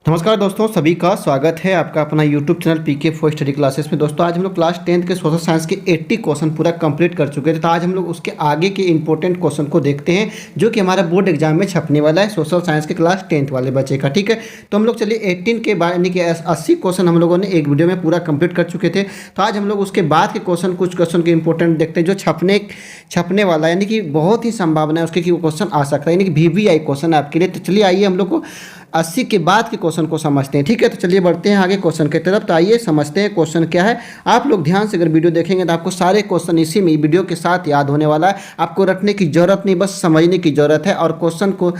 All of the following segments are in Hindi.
नमस्कार दोस्तों, सभी का स्वागत है आपका अपना YouTube channel PK for study classes में। दोस्तों आज हम लोग क्लास 10th के सोशल साइंस के 80 क्वेश्चन पूरा कंप्लीट कर चुके थे। तो आज हम लोग उसके आगे के इंपॉर्टेंट क्वेश्चन को देखते हैं जो कि हमारा बोर्ड एग्जाम में छपने वाला है सोशल साइंस के क्लास 10th वाले बच्चे का। ठीक है, तो हम लोग चलिए 18 के बाद यानी कि 80 क्वेश्चन हम लोगों ने एक वीडियो में पूरा कंप्लीट कर चुके थे। तो आज हम लोग उसके बाद के कुछ क्वेश्चन के इंपॉर्टेंट देखते हैं जो छपने वाला है, यानी कि बहुत ही संभावना है उसके कि वो क्वेश्चन आ सकता है, यानी कि VVI क्वेश्चन है आपके लिए। तो चलिए आइए हम लोग को 80 के बाद के क्वेश्चन को समझते हैं। ठीक है, तो चलिए बढ़ते हैं आगे क्वेश्चन की तरफ। तो आइए समझते हैं क्वेश्चन क्या है। आप लोग ध्यान से अगर वीडियो देखेंगे तो आपको सारे क्वेश्चन इसी में वीडियो के साथ याद होने वाला है। आपको रटने की जरूरत नहीं, बस समझने की जरूरत है। और क्वेश्चन को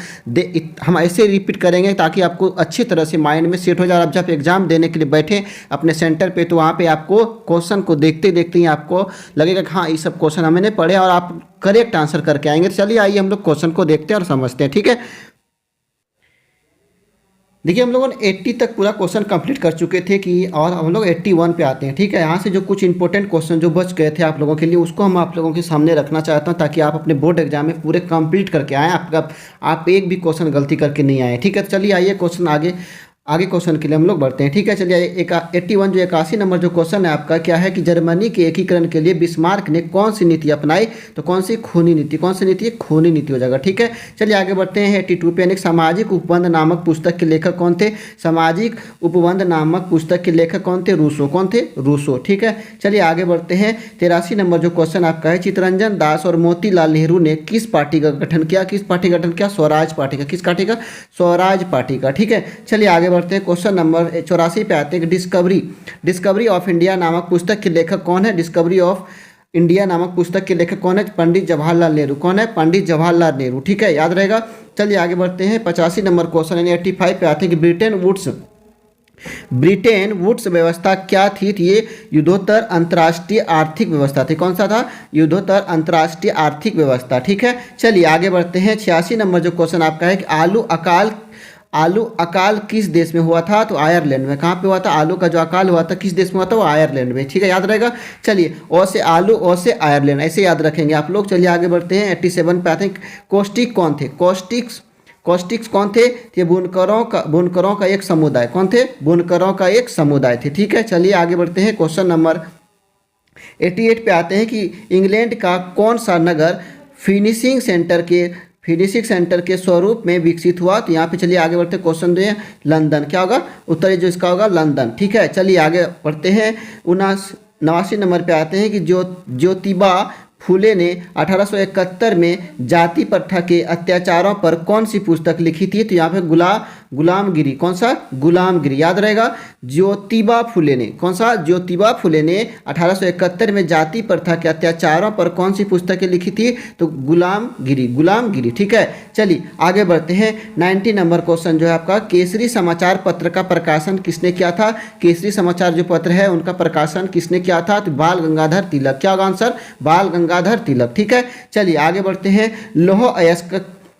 हम ऐसे रिपीट करेंगे ताकि आपको अच्छी तरह से माइंड में सेट हो जाए। आप जब एग्जाम देने के लिए बैठे अपने सेंटर पे तो वहाँ पे आपको क्वेश्चन को देखते देखते ही आपको लगेगा कि हाँ ये सब क्वेश्चन हमने पढ़े और आप करेक्ट आंसर करके आएंगे। चलिए आइए हम लोग क्वेश्चन को देखते हैं और समझते हैं। ठीक है, देखिए हम लोगों ने 80 तक पूरा क्वेश्चन कंप्लीट कर चुके थे कि और हम लोग 81 पे आते हैं। ठीक है, यहाँ से जो कुछ इंपॉर्टेंट क्वेश्चन जो बच गए थे आप लोगों के लिए उसको हम आप लोगों के सामने रखना चाहता हूँ ताकि आप अपने बोर्ड एग्जाम में पूरे कंप्लीट करके आएँ, आप एक भी क्वेश्चन गलती करके नहीं आए। ठीक है, तो चलिए आइए क्वेश्चन आगे क्वेश्चन के लिए हम लोग बढ़ते हैं। ठीक है, चलिए 81 जो 81 नंबर जो क्वेश्चन है आपका क्या है कि जर्मनी के एकीकरण के लिए बिस्मार्क ने कौन सी नीति अपनाई? तो कौन सी खूनी नीति, कौन सी नीति? खूनी नीति हो जाएगा। ठीक है, चलिए आगे बढ़ते हैं 82 पे। यानी सामाजिक उपबंध नामक पुस्तक के लेखक कौन थे? सामाजिक उपबंध नामक पुस्तक के लेखक कौन थे? रूसो। कौन थे? रूसो। ठीक है, चलिए आगे बढ़ते हैं 83 नंबर जो क्वेश्चन आपका है चित्तरंजन दास और मोतीलाल नेहरू ने किस पार्टी का गठन किया? किस पार्टी का गठन किया? स्वराज पार्टी का। किस पार्टी का? स्वराज पार्टी का। ठीक है, चलिए आगे बढ़ते हैं क्वेश्चन नंबर 84 पे आते हैं। डिस्कवरी ऑफ इंडिया नामक पुस्तक के लेखक कौन है? डिस्कवरी ऑफ इंडिया नामक पुस्तक के लेखक कौन है? पंडित जवाहरलाल नेहरू। कौन है? पंडित जवाहरलाल नेहरू। ठीक है, याद रहेगा। चलिए आगे बढ़ते हैं 85 नंबर क्वेश्चन यानी 85 पे आते हैं कि ब्रिटेन वुड्स व्यवस्था क्या थी? तो ये युद्धोत्तर अंतर्राष्ट्रीय आर्थिक व्यवस्था थी। कौन सा था? युद्धोत्तर अंतर्राष्ट्रीय आर्थिक व्यवस्था। ठीक है, चलिए आगे बढ़ते हैं 86 नंबर जो क्वेश्चन आपका है कि आलू अकाल किस देश में हुआ था? तो आयरलैंड में। कहाँ पे हुआ था? आलू का जो अकाल हुआ था किस देश में हुआ था? वो आयरलैंड में। ठीक है, याद रहेगा। चलिए ओ से आलू, ओ से आयरलैंड, ऐसे याद रखेंगे आप लोग। चलिए आगे बढ़ते हैं 87 पे आते हैं। कौस्टिक कौन थे? कौस्टिक्स कौन थे? ये बुनकरों का एक समुदाय। कौन थे? बुनकरों का एक समुदाय थे। ठीक है, चलिए आगे बढ़ते हैं क्वेश्चन नंबर 88 पे आते हैं कि इंग्लैंड का कौन सा नगर फिनिशिंग सेंटर के स्वरूप में विकसित हुआ? तो यहाँ पे चलिए आगे बढ़ते हैं क्वेश्चन जो है लंदन। क्या होगा उत्तर जो इसका होगा? लंदन। ठीक है, चलिए आगे बढ़ते हैं 89 नंबर पे आते हैं कि ज्योतिबा फूले ने 1871 में जाति प्रथा के अत्याचारों पर कौन सी पुस्तक लिखी थी? तो यहाँ पे गुलामगिरी। कौन सा? गुलामगिरी। याद रहेगा। ज्योतिबा फूले ने, कौन सा? ज्योतिबा फूले ने 1871 में जाति प्रथा के अत्याचारों पर कौन सी पुस्तकें लिखी थी? तो गुलामगिरी। ठीक है, चलिए आगे बढ़ते हैं 90 नंबर क्वेश्चन जो है आपका केसरी समाचार पत्र का प्रकाशन किसने किया था? केसरी समाचार जो पत्र है उनका प्रकाशन किसने किया था? तो बाल गंगाधर तिलक। क्या होगा आंसर? बाल गंगाधर तिलक। ठीक है, चलिए आगे बढ़ते हैं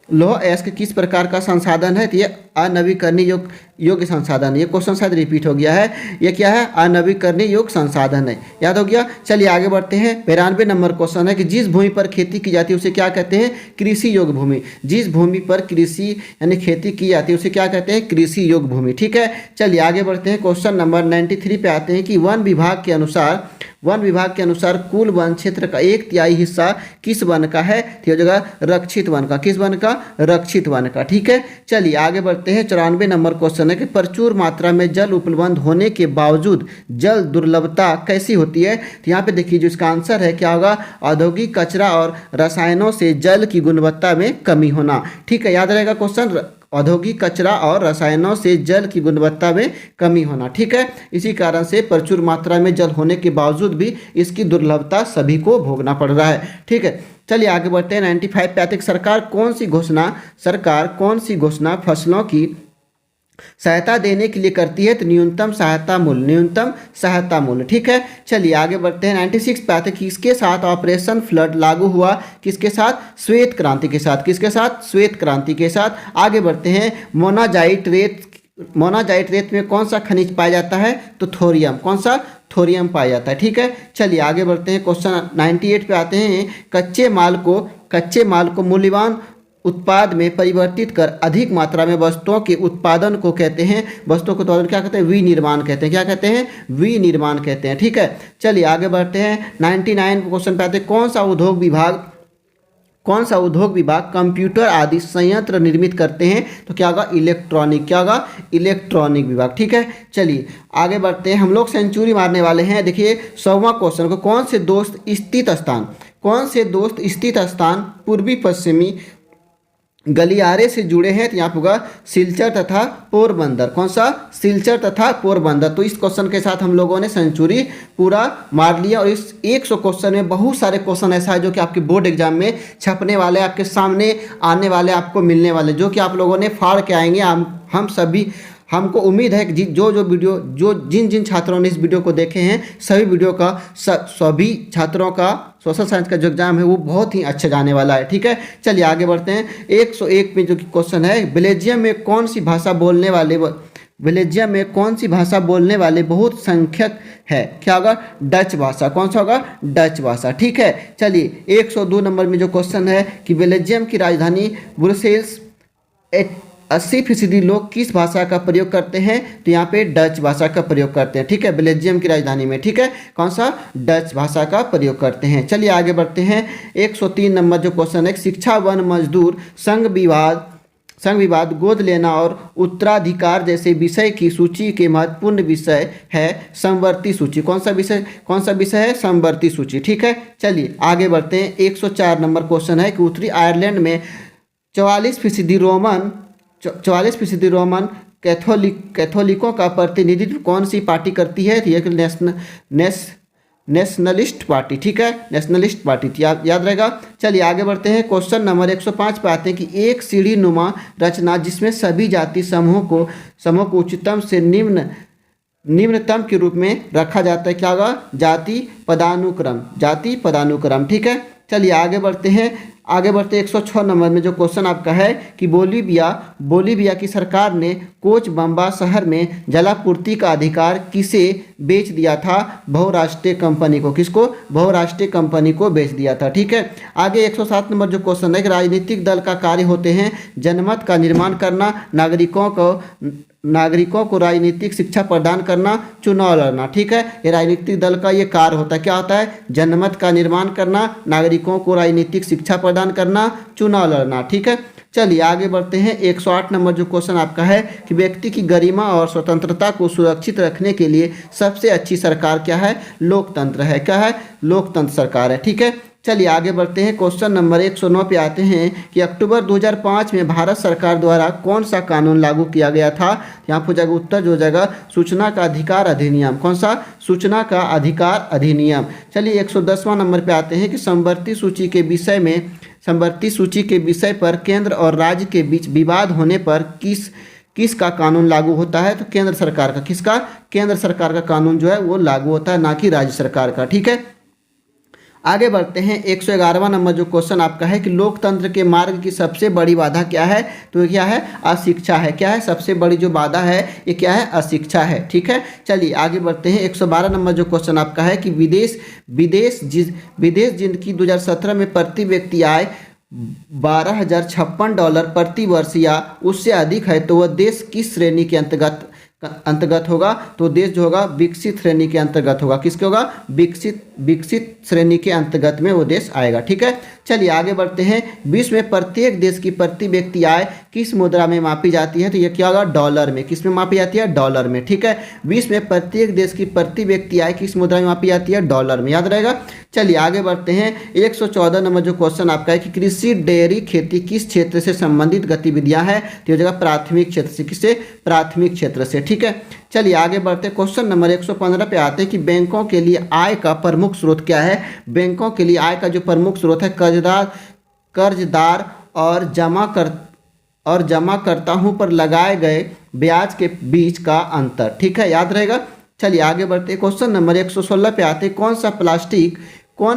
लौह अयस्क किस प्रकार का संसाधन है? तो ये अनवीकरणीय योग्य संसाधन है। ये क्वेश्चन शायद रिपीट हो गया है। ये क्या है? अनवीकरणीय योग्य संसाधन है। याद हो गया। चलिए आगे बढ़ते हैं 92 नंबर क्वेश्चन है कि जिस भूमि पर खेती की जाती है उसे क्या कहते हैं? कृषि योग्य भूमि। जिस भूमि पर कृषि यानी खेती की जाती है उसे क्या कहते हैं? कृषि योग्य भूमि। ठीक है, चलिए आगे बढ़ते हैं क्वेश्चन नंबर 93 पे आते हैं कि वन विभाग के अनुसार कुल वन क्षेत्र का 1/3 हिस्सा किस वन का है? तो ये जगह रक्षित वन का। किस वन का? रक्षित वन का। ठीक है, चलिए आगे बढ़ते हैं 94 नंबर क्वेश्चन है कि प्रचुर मात्रा में जल उपलब्ध होने के बावजूद जल दुर्लभता कैसी होती है? तो यहाँ पे देखिए जो इसका आंसर है क्या होगा? औद्योगिक कचरा और रसायनों से जल की गुणवत्ता में कमी होना। ठीक है, याद रहेगा क्वेश्चन औद्योगिक कचरा और रसायनों से जल की गुणवत्ता में कमी होना। ठीक है, इसी कारण से प्रचुर मात्रा में जल होने के बावजूद भी इसकी दुर्लभता सभी को भोगना पड़ रहा है। ठीक है, चलिए आगे बढ़ते हैं 95 पे आते हैं। सरकार कौन सी घोषणा फसलों की सहायता देने के लिए करती है? तो न्यूनतम सहायता मूल्य। ठीक है, चलिए आगे बढ़ते हैं 96 पे आते हैं। किसके साथ ऑपरेशन फ्लड लागू हुआ? किसके साथ? श्वेत क्रांति के साथ। किसके साथ? श्वेत क्रांति के साथ। आगे बढ़ते हैं मोनाजाइट रेत में कौन सा खनिज पाया जाता है? तो थोरियम। कौन सा? थोरियम पाया जाता है। ठीक है, चलिए आगे बढ़ते हैं क्वेश्चन 98 पे आते हैं। कच्चे माल को मूल्यवान उत्पाद में परिवर्तित कर अधिक मात्रा में वस्तुओं के उत्पादन को कहते हैं, वस्तुओं के उत्पादन क्या कहते हैं, विनिर्माण कहते हैं। क्या कहते हैं, विनिर्माण कहते हैं। ठीक है, चलिए आगे बढ़ते हैं। 99 क्वेश्चन पे आते हैं। कौन सा उद्योग विभाग कंप्यूटर आदि संयंत्र निर्मित करते हैं? तो क्या होगा, इलेक्ट्रॉनिक। क्या होगा, इलेक्ट्रॉनिक विभाग। ठीक है, चलिए आगे बढ़ते हैं। हम लोग सेंचुरी मारने वाले हैं। देखिए 100वां क्वेश्चन को, कौन से दोस्त स्थित स्थान पूर्वी पश्चिमी गलियारे से जुड़े हैं? तो यहाँ पर होगा सिलचर तथा पोरबंदर। कौन सा, सिलचर तथा पोरबंदर। तो इस क्वेश्चन के साथ हम लोगों ने सेंचुरी पूरा मार लिया। और इस 100 क्वेश्चन में बहुत सारे क्वेश्चन ऐसा है जो कि आपके बोर्ड एग्जाम में छपने वाले, आपके सामने आने वाले, आपको मिलने वाले, जो कि आप लोगों ने फाड़ के आएंगे। हम सभी, हमको उम्मीद है कि जिन जिन छात्रों ने इस वीडियो को देखे हैं, सभी छात्रों का सोशल साइंस का जो एग्जाम है वो बहुत ही अच्छा जाने वाला है। ठीक है, चलिए आगे बढ़ते हैं। 101 में जो क्वेश्चन है, बेल्जियम में कौन सी भाषा बोलने वाले बहुत संख्यक है? क्या होगा, डच भाषा। कौन सा होगा, डच भाषा। ठीक है, चलिए 102 नंबर में जो क्वेश्चन है कि बेल्जियम की राजधानी ब्रुसेल्स 80% लोग किस भाषा का प्रयोग करते हैं? तो यहाँ पे डच भाषा का प्रयोग करते हैं। ठीक है, बेल्जियम की राजधानी में। ठीक है, कौन सा, डच भाषा का प्रयोग करते हैं। चलिए आगे बढ़ते हैं। 103 नंबर जो क्वेश्चन है, शिक्षा, वन, मजदूर, संघ विवाद, गोद लेना और उत्तराधिकार जैसे विषय की सूची के महत्वपूर्ण विषय है समवर्ती सूची। कौन सा विषय है, समवर्ती सूची। ठीक है, चलिए आगे बढ़ते हैं। 104 नंबर क्वेश्चन है कि उत्तरी आयरलैंड में 44% रोमन कैथोलिकों का प्रतिनिधित्व कौन सी पार्टी करती है? तो ये नेशनलिस्ट पार्टी। ठीक है, नेशनलिस्ट पार्टी याद रहेगा। चलिए आगे बढ़ते हैं। क्वेश्चन नंबर 105 पे आते हैं कि एक सीढ़ी नुमा रचना जिसमें सभी जाति समूह को उच्चतम से निम्नतम के रूप में रखा जाता है। क्या होगा, जाति पदानुक्रम। ठीक है, चलिए आगे बढ़ते हैं। 106 नंबर में जो क्वेश्चन आपका है कि बोलीविया की सरकार ने कोचबम्बा शहर में जलापूर्ति का अधिकार किसे बेच दिया था? बहुराष्ट्रीय कंपनी को। किसको? बहुराष्ट्रीय कंपनी को बेच दिया था। ठीक है, आगे 107 नंबर जो क्वेश्चन है कि राजनीतिक दल का कार्य होते हैं जनमत का निर्माण करना, नागरिकों को राजनीतिक शिक्षा प्रदान करना, चुनाव लड़ना। ठीक है, ये राजनीतिक दल का ये कार्य होता है। क्या होता है? जनमत का निर्माण करना, नागरिकों को राजनीतिक शिक्षा प्रदान करना, चुनाव लड़ना। ठीक है, चलिए आगे बढ़ते हैं। 108 नंबर जो क्वेश्चन आपका है कि व्यक्ति की गरिमा और स्वतंत्रता को सुरक्षित रखने के लिए सबसे अच्छी सरकार क्या है? लोकतंत्र है। क्या है? लोकतंत्र सरकार है। ठीक है, चलिए आगे बढ़ते हैं। क्वेश्चन नंबर 109 पे आते हैं कि अक्टूबर 2005 में भारत सरकार द्वारा कौन सा कानून लागू किया गया था? यहाँ पर जगह उत्तर जो जगह सूचना का अधिकार अधिनियम। कौन सा? सूचना का अधिकार अधिनियम। चलिए 110वां नंबर पे आते हैं कि समवर्ती सूची के विषय पर केंद्र और राज्य के बीच विवाद होने पर किसका कानून लागू होता है? तो केंद्र सरकार का। किसका? केंद्र सरकार का कानून जो है वो लागू होता है, ना कि राज्य सरकार का। ठीक है, आगे बढ़ते हैं। 111वां नंबर जो क्वेश्चन आपका है कि लोकतंत्र के मार्ग की सबसे बड़ी बाधा क्या है? तो क्या है? अशिक्षा है। क्या है? सबसे बड़ी जो बाधा है ये क्या है? अशिक्षा है। ठीक है, चलिए आगे बढ़ते हैं। 112 नंबर जो क्वेश्चन आपका है कि विदेश जिनकी 2017 में प्रति व्यक्ति आय $12,056 प्रति वर्ष या उससे अधिक है तो वह देश किस श्रेणी के अंतर्गत होगा? तो देश जो होगा विकसित श्रेणी के अंतर्गत होगा। किसके होगा? विकसित श्रेणी के अंतर्गत में वो देश आएगा। ठीक है, चलिए आगे बढ़ते हैं। विश्व में प्रत्येक देश की प्रति व्यक्ति आय किस मुद्रा में मापी जाती है? तो ये क्या होगा? डॉलर में। किस में मापी जाती है? डॉलर में। ठीक है, विश्व में प्रत्येक देश की प्रति व्यक्ति आय किस मुद्रा में मापी जाती है? डॉलर में। याद रहेगा। चलिए आगे बढ़ते हैं। 114 नंबर जो क्वेश्चन आपका है कि कृषि डेयरी खेती किस क्षेत्र से संबंधित गतिविधियां हैं? तो ये जगह प्राथमिक क्षेत्र से। किससे? प्राथमिक क्षेत्र से। ठीक है, चलिए आगे बढ़ते हैं। क्वेश्चन नंबर 115 पे आते हैं कि बैंकों के लिए आय का प्रमुख स्रोत क्या है? बैंकों के लिए आय का जो प्रमुख स्रोत है कर्जदार और जमाकर्ताओं पर लगाए गए ब्याज के बीच का अंतर। ठीक है, याद रहेगा। चलिए आगे बढ़ते हैं। क्वेश्चन नंबर 116 पे आते हैं कौन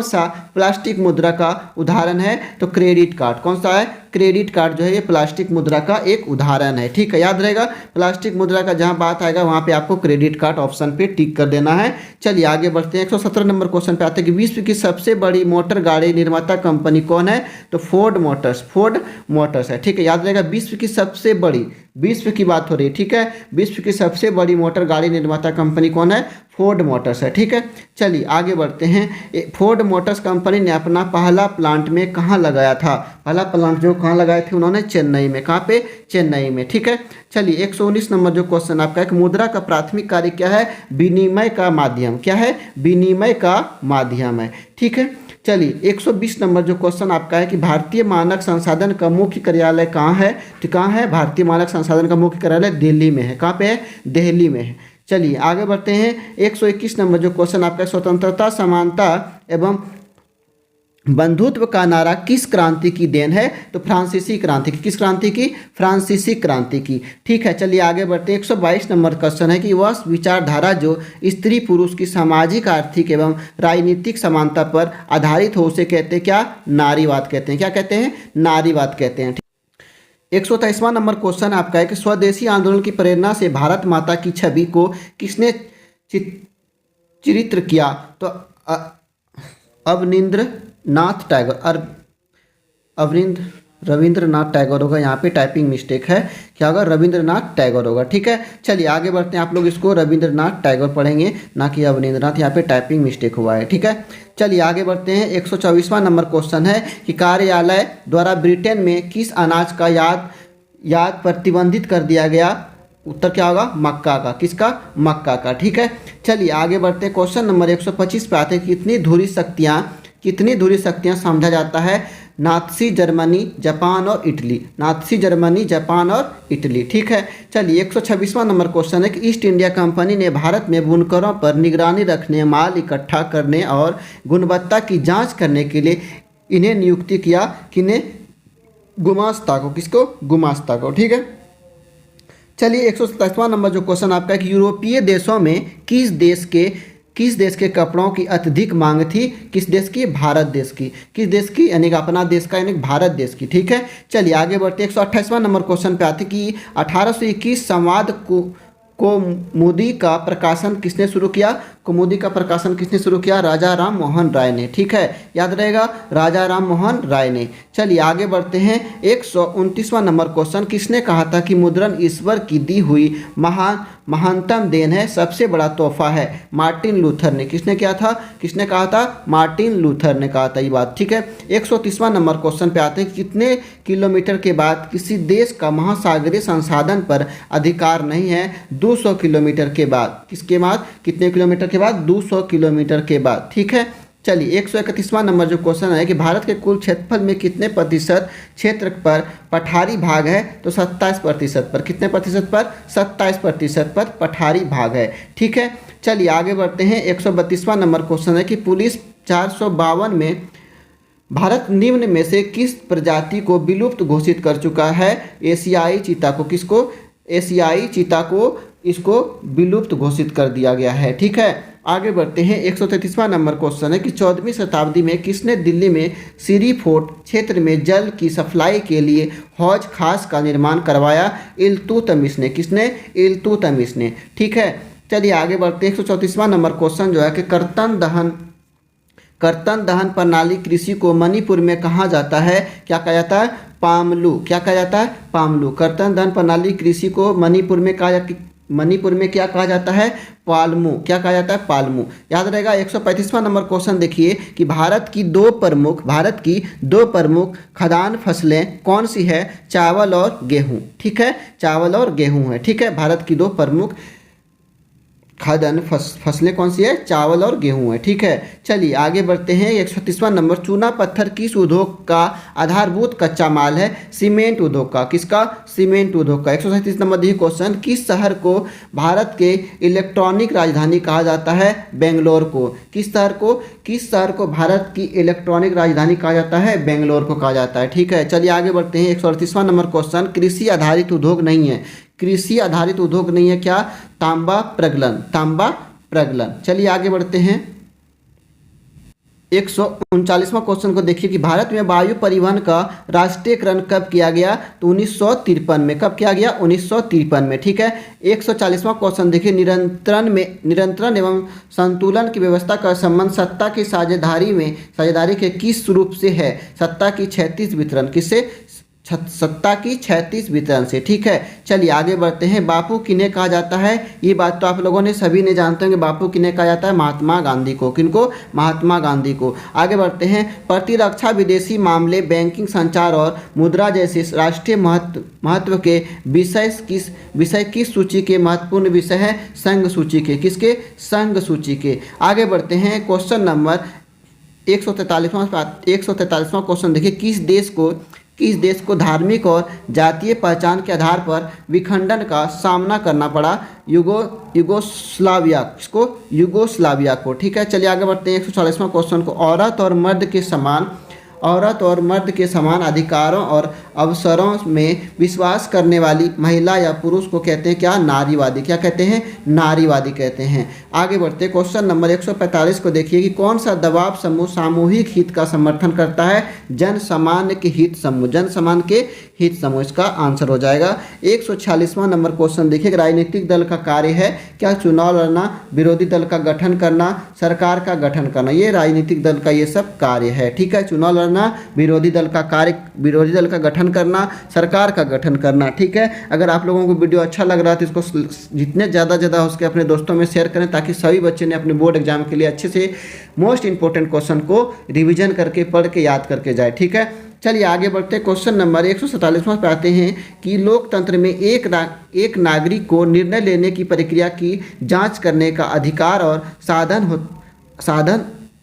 सा प्लास्टिक मुद्रा का उदाहरण है? तो क्रेडिट कार्ड। कौन सा है? क्रेडिट कार्ड जो है ये प्लास्टिक मुद्रा का एक उदाहरण है। ठीक है, याद रहेगा, प्लास्टिक मुद्रा का जहां बात आएगा वहां पे आपको क्रेडिट कार्ड ऑप्शन पे टिक कर देना है। चलिए आगे बढ़ते हैं। 117 नंबर क्वेश्चन पे आते हैं कि विश्व की सबसे बड़ी मोटर गाड़ी निर्माता कंपनी कौन है? तो फोर्ड मोटर्स है। ठीक है, याद रहेगा, विश्व की सबसे बड़ी, विश्व की बात हो रही है। ठीक है, विश्व की सबसे बड़ी मोटर गाड़ी निर्माता कंपनी कौन है? फोर्ड मोटर्स है। ठीक है, चलिए आगे बढ़ते हैं। फोर्ड मोटर्स कंपनी ने अपना पहला प्लांट में कहाँ लगाया था? पहला प्लांट जो कहाँ लगाए थे उन्होंने? चेन्नई में। कहाँ पे? चेन्नई में। ठीक है, चलिए 119 नंबर जो क्वेश्चन आपका है कि मुद्रा का प्राथमिक कार्य क्या है? विनिमय का माध्यम। क्या है? विनिमय का माध्यम है। ठीक है, चलिए 120 नंबर जो क्वेश्चन आपका है कि भारतीय मानक संसाधन का मुख्य कार्यालय कहाँ है? तो कहाँ है? भारतीय मानक संसाधन का मुख्य कार्यालय दिल्ली में है। कहाँ पे है? दिल्ली में है। चलिए आगे बढ़ते हैं। 121 नंबर जो क्वेश्चन आपका स्वतंत्रता, समानता एवं बंधुत्व का नारा किस क्रांति की देन है? तो फ्रांसीसी क्रांति की। किस क्रांति की? फ्रांसीसी क्रांति की। ठीक है, चलिए आगे बढ़ते हैं। 122 नंबर क्वेश्चन है कि वह विचारधारा जो स्त्री पुरुष की सामाजिक, आर्थिक एवं राजनीतिक समानता पर आधारित हो उसे कहते हैं क्या? नारीवाद कहते हैं। क्या कहते हैं? नारीवाद कहते हैं। 123वां नंबर क्वेश्चन आपका है कि स्वदेशी आंदोलन की प्रेरणा से भारत माता की छवि को किसने चित्रित किया? तो अवनींद्रनाथ टैगोर। रविंद्रनाथ टैगोर होगा, यहाँ पे टाइपिंग मिस्टेक है। क्या होगा? रविंद्रनाथ टैगोर होगा। ठीक है, चलिए आगे बढ़ते हैं। आप लोग इसको रविंद्रनाथ टैगोर पढ़ेंगे, ना कि अवनींद्रनाथ, यहाँ पे टाइपिंग मिस्टेक हुआ है। ठीक है, चलिए आगे बढ़ते हैं। 124वां नंबर क्वेश्चन है कि कार्यालय द्वारा ब्रिटेन में किस अनाज का याद प्रतिबंधित कर दिया गया? उत्तर क्या होगा? मक्का का। किसका? मक्का का। ठीक है, चलिए आगे बढ़ते हैं। क्वेश्चन नंबर 125 पे आते हैं। कितनी धुरी शक्तियाँ समझा जाता है नाथसी जर्मनी, जापान और इटली? नाथसी जर्मनी, जापान और इटली। ठीक है, चलिए 126वां नंबर क्वेश्चन है कि ईस्ट इंडिया कंपनी ने भारत में बुनकरों पर निगरानी रखने, माल इकट्ठा करने और गुणवत्ता की जांच करने के लिए इन्हें नियुक्ति किया। किन्हें? गुमास्ता को। किसको? गुमास्ता को। ठीक है, चलिए 127वां नंबर जो क्वेश्चन आपका है कि यूरोपीय देशों में किस देश के कपड़ों की अत्यधिक मांग थी? किस देश की? भारत देश की। किस देश की? यानी कि अपना देश का, यानी भारत देश की। ठीक है, चलिए आगे बढ़ते हैं। 128वां नंबर क्वेश्चन पे आते कि 1821 संवाद कौमुदी का प्रकाशन किसने शुरू किया? कौमुदी का प्रकाशन किसने शुरू किया? राजा राम मोहन राय ने। ठीक है, याद रहेगा, राजा राम मोहन राय ने। चलिए आगे बढ़ते हैं। 129वां नंबर क्वेश्चन, किसने कहा था कि मुद्रण ईश्वर की दी हुई महानतम देन है, सबसे बड़ा तोहफा है? मार्टिन लूथर ने। किसने किया था? किसने कहा था? मार्टिन लूथर ने कहा था ये बात। ठीक है, 130वां नंबर क्वेश्चन पे आते हैं। कितने किलोमीटर के बाद किसी देश का महासागरीय संसाधन पर अधिकार नहीं है? 200 किलोमीटर के बाद। किसके बाद? कितने किलोमीटर के बाद? 200 किलोमीटर के बाद। ठीक है, चलिए 131वां नंबर जो क्वेश्चन है कि भारत के कुल क्षेत्रफल में कितने प्रतिशत क्षेत्र पर पठारी भाग है? तो 27% पर। कितने प्रतिशत पर? 27% पर पठारी भाग है। ठीक है, चलिए आगे बढ़ते हैं। 132वां नंबर क्वेश्चन है कि पुलिस 452 में भारत निम्न में से किस प्रजाति को विलुप्त घोषित कर चुका है? एशियाई चीता को। किसको? एशियाई चीता को इसको विलुप्त घोषित कर दिया गया है। ठीक है, आगे बढ़ते हैं। 133वां नंबर क्वेश्चन है कि 14वीं शताब्दी में किसने दिल्ली में सीरी फोर्ट क्षेत्र में जल की सप्लाई के लिए हौज खास का निर्माण करवाया? इल्तुतमिश ने। किसने? इल्तुतमिश ने। ठीक है, चलिए आगे बढ़ते हैं। 134वां नंबर क्वेश्चन जो है कि कर्तन दहन प्रणाली कृषि को मणिपुर में कहा जाता है? क्या कहा जाता है? पामलू। क्या कहा जाता है? पामलू। कर्तन दहन प्रणाली कृषि को मणिपुर में क्या कहा जाता है? पालमू। क्या कहा जाता है? पालमू। याद रहेगा। 135वां नंबर क्वेश्चन देखिए कि भारत की दो प्रमुख खाद्यान्न फसलें कौन सी है? चावल और गेहूं। ठीक है, चावल और गेहूं है। ठीक है, भारत की दो प्रमुख खाद्यान्न फसलें कौन सी है? चावल और गेहूं है। ठीक है, चलिए आगे बढ़ते हैं। 136वां नंबर, चूना पत्थर किस उद्योग का आधारभूत कच्चा माल है? सीमेंट उद्योग का। किसका? सीमेंट उद्योग का। 137 नंबर देखिए क्वेश्चन, किस शहर को भारत के इलेक्ट्रॉनिक राजधानी कहा जाता है? बेंगलोर को। किस शहर को भारत की इलेक्ट्रॉनिक राजधानी कहा जाता है? बेंगलोर को कहा जाता है। ठीक है, चलिए आगे बढ़ते हैं। 138वां नंबर क्वेश्चन, कृषि आधारित उद्योग नहीं है। कृषि आधारित उद्योग नहीं है क्या? तांबा प्रगलन। चलिए आगे बढ़ते हैं। 139वां क्वेश्चन को देखिए कि भारत में वायु परिवहन का राष्ट्रीयकरण कब किया गया? तो 1953 में। कब किया गया? 1953 में। ठीक है। 140वां क्वेश्चन देखिए, नियंत्रण एवं संतुलन की व्यवस्था का संबंध सत्ता की साझेदारी के किस रूप से है? सत्ता की क्षैतिज वितरण। किससे? सत्ता की क्षैतिज वितरण से। ठीक है। चलिए आगे बढ़ते हैं। बापू किन्हें कहा जाता है? ये बात तो आप लोगों ने सभी ने जानते हैं कि बापू किन्हें कहा जाता है? महात्मा गांधी को। किनको? महात्मा गांधी को। आगे बढ़ते हैं। प्रतिरक्षा, विदेशी मामले, बैंकिंग, संचार और मुद्रा जैसे राष्ट्रीय महत्व के विषय किस सूची के महत्वपूर्ण विषय है? संघ सूची के। किसके? संघ सूची के। आगे बढ़ते हैं। क्वेश्चन नंबर 143वां क्वेश्चन देखिए, किस देश को धार्मिक और जातीय पहचान के आधार पर विखंडन का सामना करना पड़ा? युगोस्लाविया। किसको? युगोस्लाविया को। ठीक है। चलिए आगे बढ़ते हैं 140वां क्वेश्चन को। औरत और मर्द के समान अधिकारों और अवसरों में विश्वास करने वाली महिला या पुरुष को कहते हैं क्या? नारीवादी। क्या कहते हैं? नारीवादी कहते हैं। आगे बढ़ते हैं। क्वेश्चन नंबर 145 को देखिए कि कौन सा दबाव समूह सामूहिक हित का समर्थन करता है? जन सामान्य के हित समूह। जन सामान्य के हित समूह इसका आंसर हो जाएगा। 146वां नंबर क्वेश्चन देखिए, राजनीतिक दल का कार्य है क्या? चुनाव लड़ना, विरोधी दल का गठन करना, सरकार का गठन करना। ये राजनीतिक दल का ये सब कार्य है। ठीक है। चुनाव विरोधी दल का गठन करना, सरकार का गठन करना। ठीक है। अगर आप लोगों को वीडियो अच्छा लग रहा है तो इसको जितने ज़्यादा हो सके अपने दोस्तों में शेयर करें, ताकि सभी बच्चे ने अपने बोर्ड एग्जाम के लिए अच्छे से मोस्ट इंपॉर्टेंट क्वेश्चन को रिवीजन करके पढ़ के याद करके जाए। ठीक है। चलिए आगे बढ़ते हैं। क्वेश्चन नंबर 147वां पे आते हैं कि लोकतंत्र में एक नागरिक को निर्णय लेने की प्रक्रिया की जांच करने का अधिकार और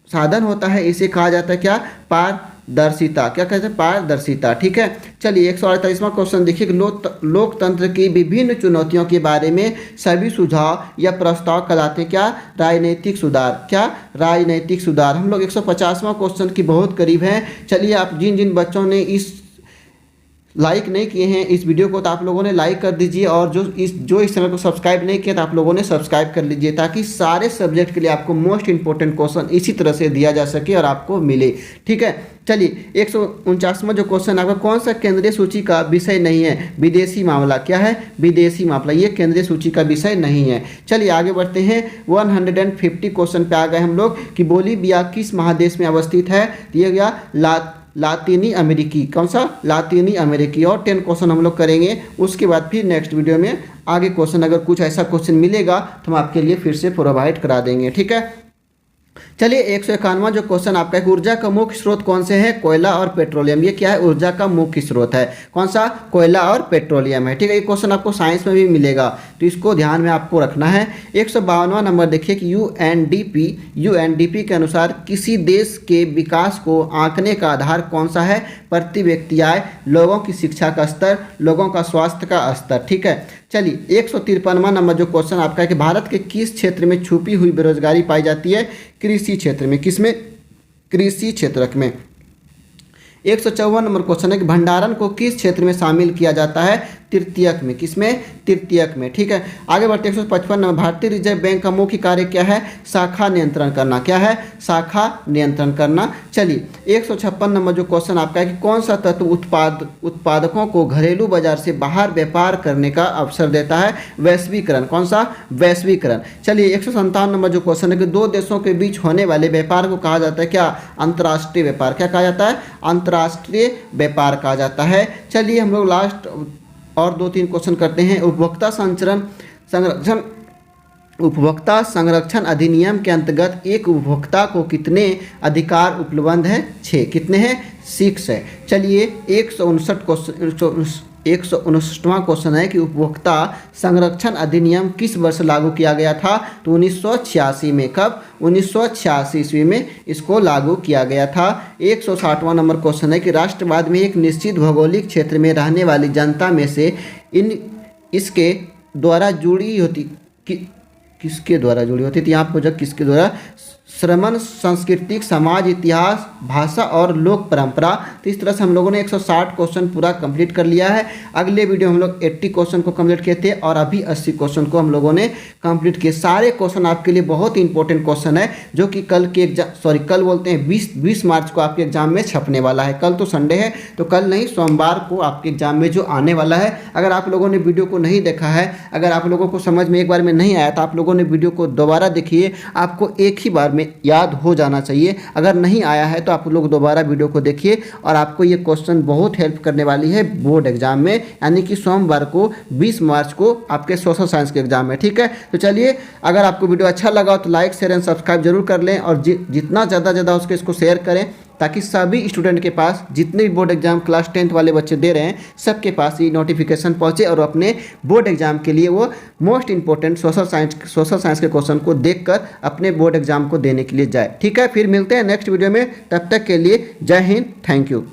साधन होता है। इसे कहा जाता है क्या? पारदर्शिता। क्या कहते हैं? पारदर्शिता। ठीक है। चलिए 148वां क्वेश्चन देखिए, लोकतंत्र की विभिन्न चुनौतियों के बारे में सभी सुझाव या प्रस्ताव कहलाते हैं क्या? राजनीतिक सुधार। क्या? राजनीतिक सुधार। हम लोग 150वां क्वेश्चन की बहुत करीब हैं। चलिए आप जिन बच्चों ने इस लाइक नहीं किए हैं इस वीडियो को, तो आप लोगों ने लाइक कर दीजिए, और जो इस चैनल को सब्सक्राइब नहीं किया तो आप लोगों ने सब्सक्राइब कर लीजिए, ताकि सारे सब्जेक्ट के लिए आपको मोस्ट इंपॉर्टेंट क्वेश्चन इसी तरह से दिया जा सके और आपको मिले। ठीक है। चलिए 149वां जो क्वेश्चन आपका, कौन सा केंद्रीय सूची का विषय नहीं है? विदेशी मामला। क्या है? विदेशी मामला। ये केंद्रीय सूची का विषय नहीं है। चलिए आगे बढ़ते हैं। 150 क्वेश्चन पे आ गए हम लोग कि बोलीविया किस महादेश में अवस्थित है? दिया गया लातीनी अमेरिकी। कौन सा? लातीनी अमेरिकी। और 10 क्वेश्चन हम लोग करेंगे, उसके बाद फिर नेक्स्ट वीडियो में आगे क्वेश्चन, अगर कुछ ऐसा क्वेश्चन मिलेगा तो हम आपके लिए फिर से प्रोवाइड करा देंगे। ठीक है। चलिए 151वां जो क्वेश्चन आपका है, ऊर्जा का मुख्य स्रोत कौन से है? कोयला और पेट्रोलियम। ये क्या है? ऊर्जा का मुख्य स्रोत है। कौन सा? कोयला और पेट्रोलियम है। ठीक है। ये क्वेश्चन आपको साइंस में भी मिलेगा, तो इसको ध्यान में आपको रखना है। 152वां नंबर देखिए कि यूएनडीपी के अनुसार किसी देश के विकास को आंकने का आधार कौन सा है? प्रति व्यक्ति आय, लोगों की शिक्षा का स्तर, लोगों का स्वास्थ्य का स्तर। ठीक है। चलिए 153वां नंबर जो क्वेश्चन आपका है कि भारत के किस क्षेत्र में छुपी हुई बेरोजगारी पाई जाती है? कृषि क्षेत्र में। किसमें? कृषि क्षेत्र में। 154 नंबर क्वेश्चन है कि भंडारण को किस क्षेत्र में शामिल किया जाता है? तृतीयक में। किसमें? तृतीयक में। ठीक है। आगे बढ़ते 155 नंबर, भारतीय रिजर्व बैंक का मुख्य कार्य क्या है? शाखा नियंत्रण करना। क्या है? शाखा नियंत्रण करना। चलिए 156 नंबर जो क्वेश्चन आपका है कि कौन सा तत्व उत्पादकों को घरेलू बाजार से बाहर व्यापार करने का अवसर देता है? वैश्वीकरण। कौन सा? वैश्वीकरण। चलिए 157 नंबर जो क्वेश्चन है कि दो देशों के बीच होने वाले व्यापार को कहा जाता है क्या? अंतर्राष्ट्रीय व्यापार। क्या कहा जाता है? अंतर्राष्ट्रीय व्यापार कहा जाता है। चलिए हम लोग लास्ट और 2-3 क्वेश्चन करते हैं। उपभोक्ता संरक्षण अधिनियम के अंतर्गत एक उपभोक्ता को कितने अधिकार उपलब्ध हैं? 6। कितने हैं? 6 है। चलिए 159वां क्वेश्चन है कि उपभोक्ता संरक्षण अधिनियम किस वर्ष लागू किया गया था? तो 1986 में। कब? 1986 ईस्वी में इसको लागू किया गया था। 160वां नंबर क्वेश्चन है कि राष्ट्रवाद में एक निश्चित भौगोलिक क्षेत्र में रहने वाली जनता में से इसके द्वारा जुड़ी होती किसके द्वारा जुड़ी होती थी? यहाँ पर जब किसके द्वारा श्रमण, सांस्कृतिक, समाज, इतिहास, भाषा और लोक परंपरा। तो इस तरह से हम लोगों ने 160 क्वेश्चन पूरा कंप्लीट कर लिया है। अगले वीडियो हम लोग 80 क्वेश्चन को कंप्लीट किए थे और अभी 80 क्वेश्चन को हम लोगों ने कंप्लीट किए। सारे क्वेश्चन आपके लिए बहुत ही इंपॉर्टेंट क्वेश्चन है, जो कि कल के कल बोलते हैं 20 मार्च को आपके एग्जाम में छपने वाला है। कल तो संडे है, तो कल नहीं सोमवार को आपके एग्जाम में जो आने वाला है। अगर आप लोगों ने वीडियो को नहीं देखा है, अगर आप लोगों को समझ में एक बार में नहीं आया तो आप लोगों ने वीडियो को दोबारा देखिए, आपको एक ही बार में याद हो जाना चाहिए। अगर नहीं आया है तो आप लोग दोबारा वीडियो को देखिए और आपको ये क्वेश्चन बहुत हेल्प करने वाली है बोर्ड एग्जाम में, यानी कि सोमवार को 20 मार्च को आपके सोशल साइंस के एग्जाम में। ठीक है, तो चलिए, अगर आपको वीडियो अच्छा लगा तो लाइक शेयर एंड सब्सक्राइब जरूर कर लें और जितना ज़्यादा उसको इसको शेयर करें, ताकि सभी स्टूडेंट के पास, जितने भी बोर्ड एग्जाम क्लास 10th वाले बच्चे दे रहे हैं, सबके पास ये नोटिफिकेशन पहुंचे और अपने बोर्ड एग्जाम के लिए वो मोस्ट इंपॉर्टेंट सोशल साइंस के क्वेश्चन को देखकर अपने बोर्ड एग्जाम को देने के लिए जाए। ठीक है, फिर मिलते हैं नेक्स्ट वीडियो में, तब तक के लिए जय हिंद, थैंक यू।